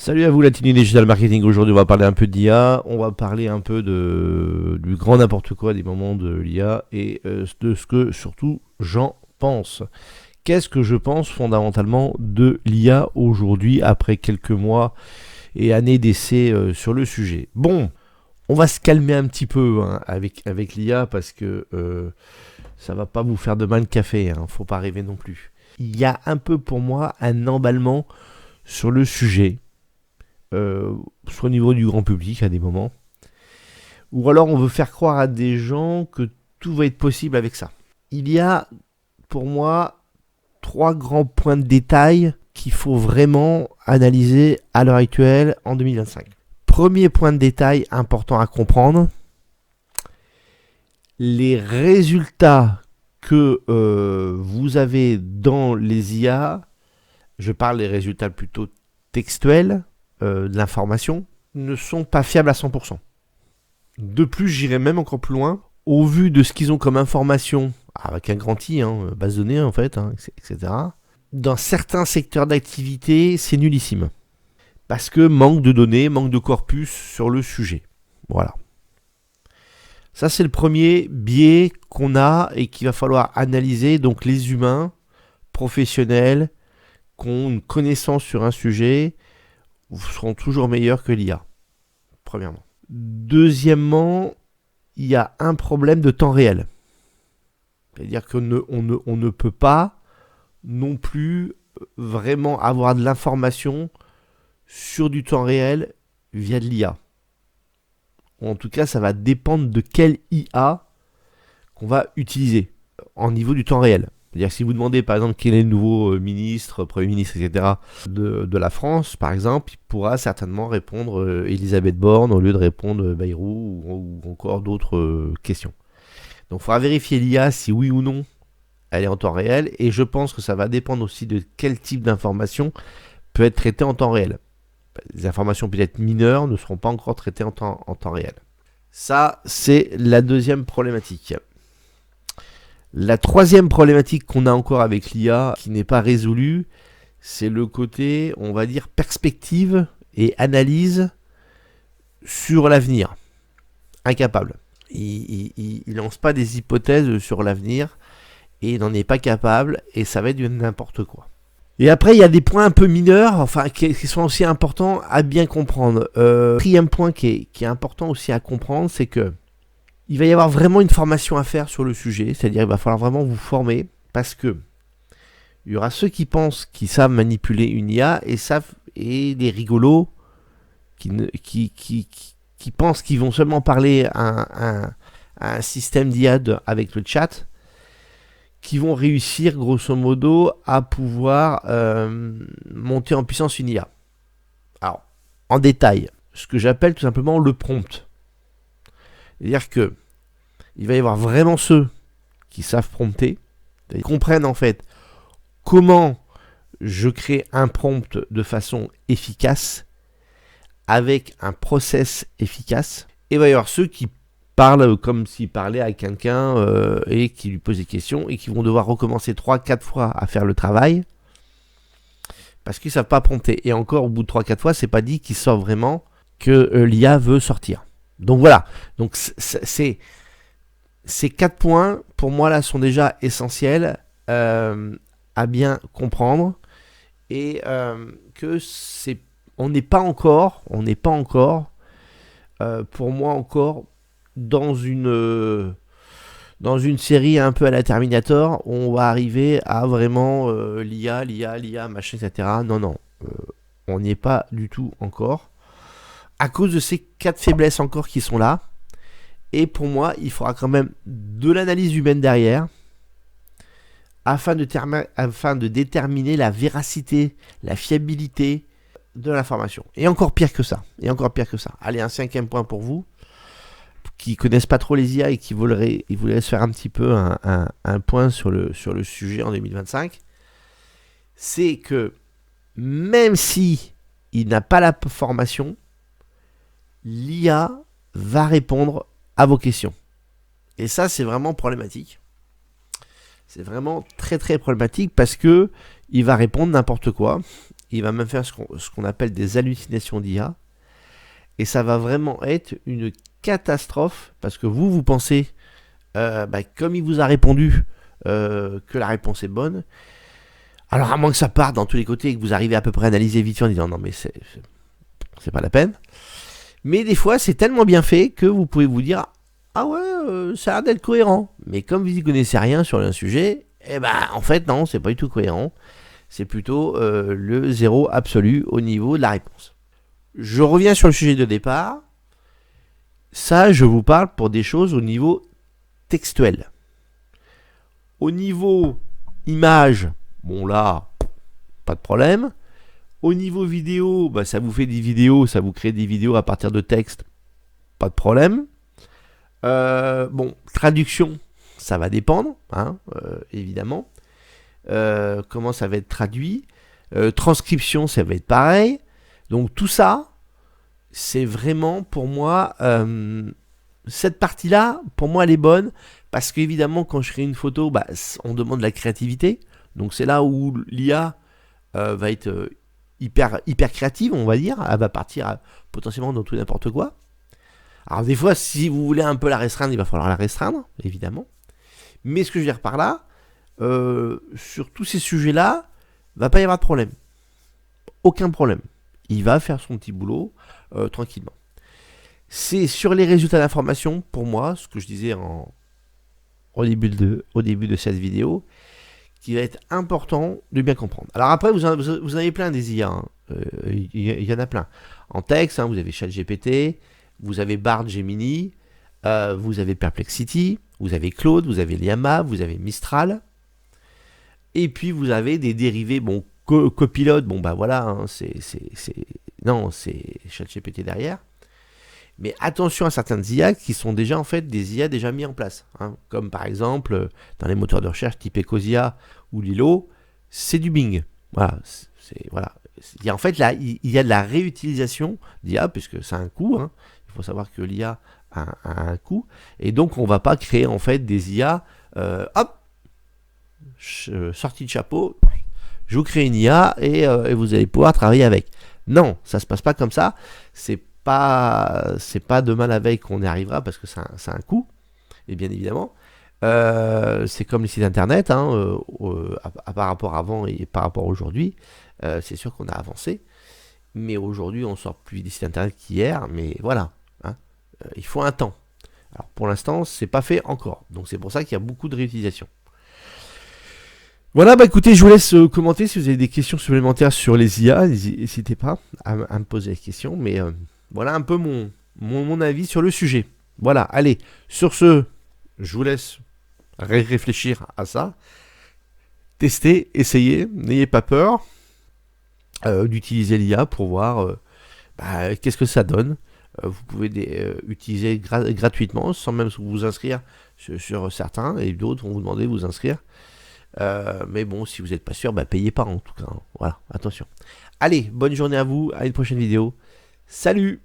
Salut à vous la team Digital Marketing. Aujourd'hui on va parler un peu d'IA, on va parler un peu du grand n'importe quoi des moments de l'IA et de ce que surtout j'en pense. Qu'est-ce que je pense fondamentalement de l'IA aujourd'hui après quelques mois et années d'essai sur le sujet. Bon, on va se calmer un petit peu avec l'IA parce que ça va pas vous faire de mal de café, faut pas rêver non plus. Il y a un peu pour moi un emballement sur le sujet. Soit au niveau du grand public à des moments, ou alors on veut faire croire à des gens que tout va être possible avec ça. Il y a pour moi trois grands points de détail qu'il faut vraiment analyser à l'heure actuelle en 2025. Premier point de détail important à comprendre, les résultats que vous avez dans les IA, je parle des résultats plutôt textuels, de l'information, ne sont pas fiables à 100%. De plus, j'irai même encore plus loin. Au vu de ce qu'ils ont comme information, avec un grand I, base de données en fait, etc. Dans certains secteurs d'activité, c'est nullissime. Parce que manque de données, manque de corpus sur le sujet. Voilà. Ça, c'est le premier biais qu'on a et qu'il va falloir analyser. Donc les humains, professionnels, qui ont une connaissance sur un sujet, seront toujours meilleurs que l'IA, premièrement. Deuxièmement, il y a un problème de temps réel. C'est-à-dire qu'on ne peut pas non plus vraiment avoir de l'information sur du temps réel via de l'IA. En tout cas, ça va dépendre de quelle IA qu'on va utiliser en niveau du temps réel. C'est-à-dire que si vous demandez par exemple quel est le nouveau ministre, Premier ministre, etc. de la France, par exemple, il pourra certainement répondre Elisabeth Borne au lieu de répondre Bayrou ou encore d'autres questions. Donc il faudra vérifier l'IA si oui ou non elle est en temps réel, et je pense que ça va dépendre aussi de quel type d'information peut être traité en temps réel. Les informations peut-être mineures ne seront pas encore traitées en temps réel. Ça, c'est la deuxième problématique. La troisième problématique qu'on a encore avec l'IA, qui n'est pas résolue, c'est le côté, on va dire, perspective et analyse sur l'avenir. Incapable. Il lance pas des hypothèses sur l'avenir et il n'en est pas capable, et ça va être du n'importe quoi. Et après, il y a des points un peu mineurs, enfin, qui sont aussi importants à bien comprendre. Quatrième point qui est important aussi à comprendre, c'est que il va y avoir vraiment une formation à faire sur le sujet, c'est-à-dire il va falloir vraiment vous former, parce que il y aura ceux qui pensent qu'ils savent manipuler une IA et des rigolos qui pensent qu'ils vont seulement parler à un système d'IA avec le chat, qui vont réussir grosso modo à pouvoir monter en puissance une IA. Alors, en détail, ce que j'appelle tout simplement le prompt. C'est-à-dire que il va y avoir vraiment ceux qui savent prompter, qui comprennent en fait comment je crée un prompt de façon efficace, avec un process efficace. Et il va y avoir ceux qui parlent comme s'ils parlaient à quelqu'un et qui lui posent des questions et qui vont devoir recommencer 3-4 fois à faire le travail parce qu'ils ne savent pas prompter. Et encore, au bout de 3-4 fois, c'est pas dit qu'ils sortent vraiment que l'IA veut sortir. Donc voilà. Donc ces 4 points, pour moi, là, sont déjà essentiels à bien comprendre, et que on n'est pas encore, pour moi encore, dans une série un peu à la Terminator, où on va arriver à vraiment l'IA, machin, etc. Non, on n'y est pas du tout encore, à cause de ces 4 faiblesses encore qui sont là. Et pour moi, il faudra quand même de l'analyse humaine derrière, afin de déterminer la véracité, la fiabilité de l'information. Et encore pire que ça. Allez, un 5e point pour vous, qui connaissent pas trop les IA et qui voudraient se faire un petit peu un point sur le sujet en 2025. C'est que même si il n'a pas la formation, l'IA va répondre à vos questions. Et ça, c'est vraiment problématique. C'est vraiment très très problématique, parce que il va répondre n'importe quoi. il va même faire ce qu'on appelle des hallucinations d'IA. Et ça va vraiment être une catastrophe, parce que vous pensez, comme il vous a répondu, que la réponse est bonne. Alors à moins que ça parte dans tous les côtés et que vous arrivez à peu près à analyser vite fait en disant non mais c'est pas la peine. Mais des fois c'est tellement bien fait que vous pouvez vous dire ah ouais ça a l'air d'être cohérent. Mais comme vous n'y connaissez rien sur un sujet, en fait non, c'est pas du tout cohérent. C'est plutôt le zéro absolu au niveau de la réponse. Je reviens sur le sujet de départ. Ça, je vous parle pour des choses au niveau textuel. Au niveau image, bon là, pas de problème. Au niveau vidéo, ça vous fait des vidéos, ça vous crée des vidéos à partir de texte, pas de problème. Traduction, ça va dépendre, évidemment. Comment ça va être traduit. Transcription, ça va être pareil. Donc tout ça, c'est vraiment pour moi, cette partie-là, pour moi, elle est bonne. Parce qu'évidemment, quand je crée une photo, on demande de la créativité. Donc c'est là où l'IA va être hyper créative, on va dire. Elle va partir potentiellement dans tout et n'importe quoi. Alors des fois, si vous voulez un peu la restreindre, il va falloir la restreindre, évidemment. Mais ce que je veux dire par là, sur tous ces sujets-là, va pas y avoir de problème. Aucun problème. Il va faire son petit boulot tranquillement. C'est sur les résultats d'information, pour moi, ce que je disais au début de cette vidéo, qui va être important de bien comprendre. Alors après, vous en avez plein des IA. Il y en a plein. En texte, vous avez ChatGPT, vous avez Bard Gemini, vous avez Perplexity, vous avez Claude, vous avez Llama, vous avez Mistral. Et puis vous avez des dérivés, Copilot, c'est ChatGPT derrière. Mais attention à certaines IA qui sont déjà en fait des IA déjà mis en place. Comme par exemple, dans les moteurs de recherche type Ecosia ou Lilo, c'est du Bing. Voilà. En fait, là, il y a de la réutilisation d'IA, puisque ça a un coût. Il faut savoir que l'IA a un coût. Et donc, on ne va pas créer en fait des IA, sortie de chapeau, je vous crée une IA et vous allez pouvoir travailler avec. Non, ça ne se passe pas comme ça. C'est pas demain la veille qu'on y arrivera, parce que ça a un coût, et bien évidemment. C'est comme les sites internet, par rapport à avant et par rapport à aujourd'hui. C'est sûr qu'on a avancé, mais aujourd'hui on sort plus des sites internet qu'hier, mais voilà, il faut un temps. Alors pour l'instant c'est pas fait encore, donc c'est pour ça qu'il y a beaucoup de réutilisation. Voilà, écoutez, je vous laisse commenter si vous avez des questions supplémentaires sur les IA, n'hésitez pas à me poser des questions, mais voilà un peu mon avis sur le sujet. Voilà, allez, sur ce, je vous laisse réfléchir à ça, tester, essayez, n'ayez pas peur d'utiliser l'IA pour voir qu'est-ce que ça donne. Vous pouvez utiliser gratuitement sans même vous inscrire sur certains, et d'autres vont vous demander de vous inscrire. Mais bon, si vous n'êtes pas sûr, payez pas en tout cas. Voilà, attention. Allez, bonne journée à vous, à une prochaine vidéo. Salut!